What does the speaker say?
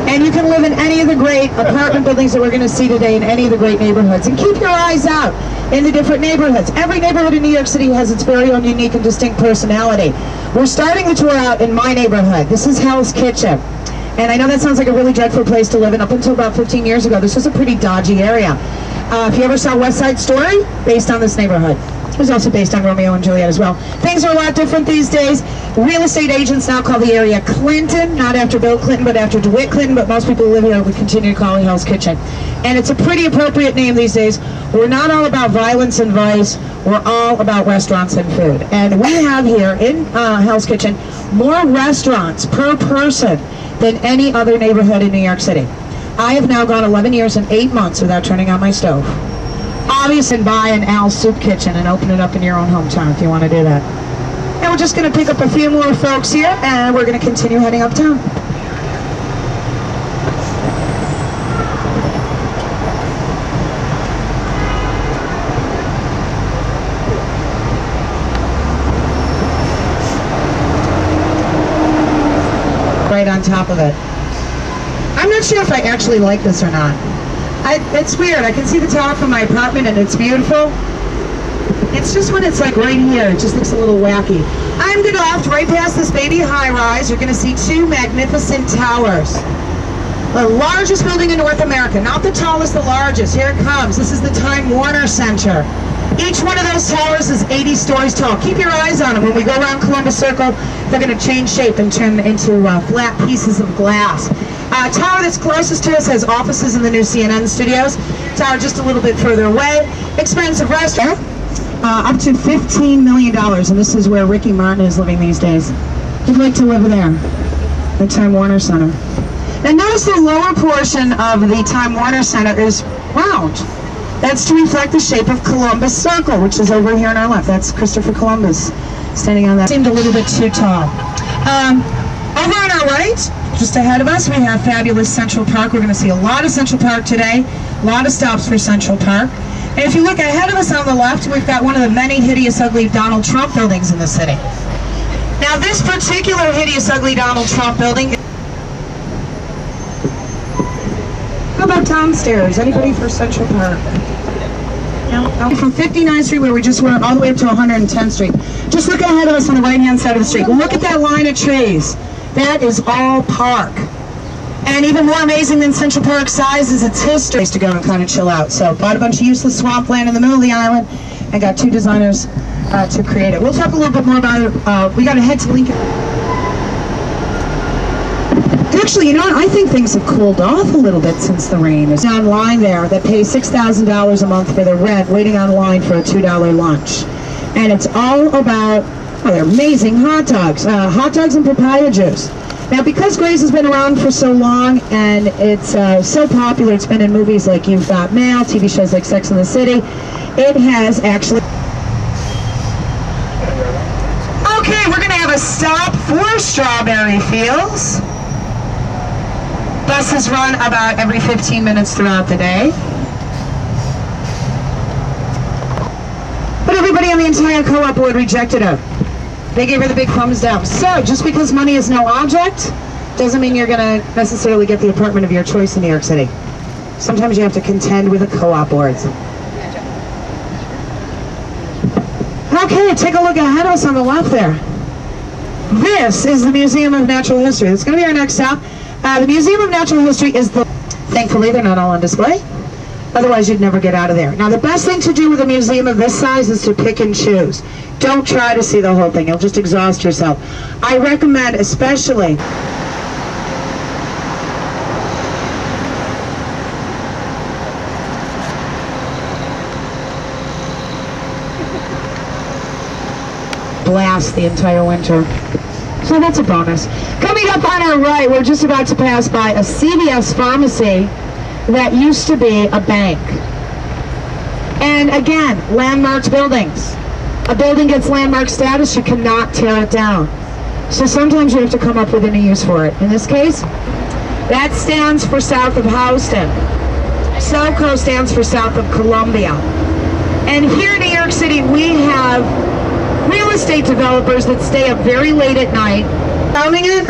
And you can live in any of the great apartment buildings that we're going to see today in any of the great neighborhoods. And keep your eyes out in the different neighborhoods. Every neighborhood in New York City has its very own unique and distinct personality. We're starting the tour out in my neighborhood. This is Hell's Kitchen. And I know that sounds like a really dreadful place to live in. Up until about 15 years ago, this was a pretty dodgy area. If you ever saw West Side Story, based on this neighborhood. It was also based on Romeo and Juliet as well. Things are a lot different these days. Real estate agents now call the area Clinton, not after Bill Clinton, but after DeWitt Clinton, but most people who live here would continue to call it Hell's Kitchen. And it's a pretty appropriate name these days. We're not all about violence and vice. We're all about restaurants and food. And we have here in Hell's Kitchen more restaurants per person than any other neighborhood in New York City. I have now gone 11 years and 8 months without turning on my stove. Obviously, buy an Al's Soup Kitchen and open it up in your own hometown if you want to do that. And we're just going to pick up a few more folks here, and we're going to continue heading uptown. Right on top of it. I'm not sure if I actually like this or not. It's weird. I can see the tower from my apartment and it's beautiful. It's just when it's like right here, it just looks a little wacky. I'm going to loft right past this baby high-rise. You're going to see two magnificent towers. The largest building in North America, not the tallest, the largest. Here it comes. This is the Time Warner Center. Each one of those towers is 80 stories tall. Keep your eyes on them. When we go around Columbus Circle, they're going to change shape and turn into flat pieces of glass. Tower that's closest to us has offices in the new CNN studios. Tower just a little bit further away. Expensive restaurant. Up to $15 million, and this is where Ricky Martin is living these days. He'd like to live there, the Time Warner Center. And notice the lower portion of the Time Warner Center is round. That's to reflect the shape of Columbus Circle, which is over here on our left. That's Christopher Columbus standing on that. Seemed a little bit too tall. Over on our right, just ahead of us, we have fabulous Central Park. We're going to see a lot of Central Park today, a lot of stops for Central Park. And if you look ahead of us on the left, we've got one of the many hideous, ugly Donald Trump buildings in the city. Now, this particular hideous, ugly Donald Trump building. How about downstairs? Anybody for Central Park? No? From 59th Street, where we just were, all the way up to 110th Street. Just look ahead of us on the right-hand side of the street. Look at that line of trees. That is all park. And even more amazing than Central Park's size is its history. Place to go and kind of chill out. So bought a bunch of useless swampland in the middle of the island and got two designers to create it. We'll talk a little bit more about it. We got to head to Lincoln. Actually, you know what? I think things have cooled off a little bit since the rain. There's online there that pays $6,000 a month for the rent, waiting online for a $2 lunch. And it's all about, oh, they're amazing hot dogs and papaya juice. Now, because Grace has been around for so long and it's so popular, it's been in movies like You've Got Mail, TV shows like Sex and the City, it has actually... Okay, we're going to have a stop for Strawberry Fields. Buses run about every 15 minutes throughout the day. But everybody on the entire co-op board rejected her. They gave her the big thumbs down. So, just because money is no object, doesn't mean you're going to necessarily get the apartment of your choice in New York City. Sometimes you have to contend with the co-op boards. Okay, take a look ahead of us on the left there. This is the Museum of Natural History. It's going to be our next stop. The Museum of Natural History is the... Thankfully, they're not all on display. Otherwise, you'd never get out of there. Now, the best thing to do with a museum of this size is to pick and choose. Don't try to see the whole thing. You'll just exhaust yourself. I recommend especially... blast the entire winter. So that's a bonus. Coming up on our right, we're just about to pass by a CVS pharmacy that used to be a bank. And again, landmarked buildings. A building gets landmark status, you cannot tear it down. So sometimes you have to come up with a new use for it. In this case, that stands for south of Houston. SoCo stands for south of Columbia. And here in New York City, we have real estate developers that stay up very late at night. Filming it?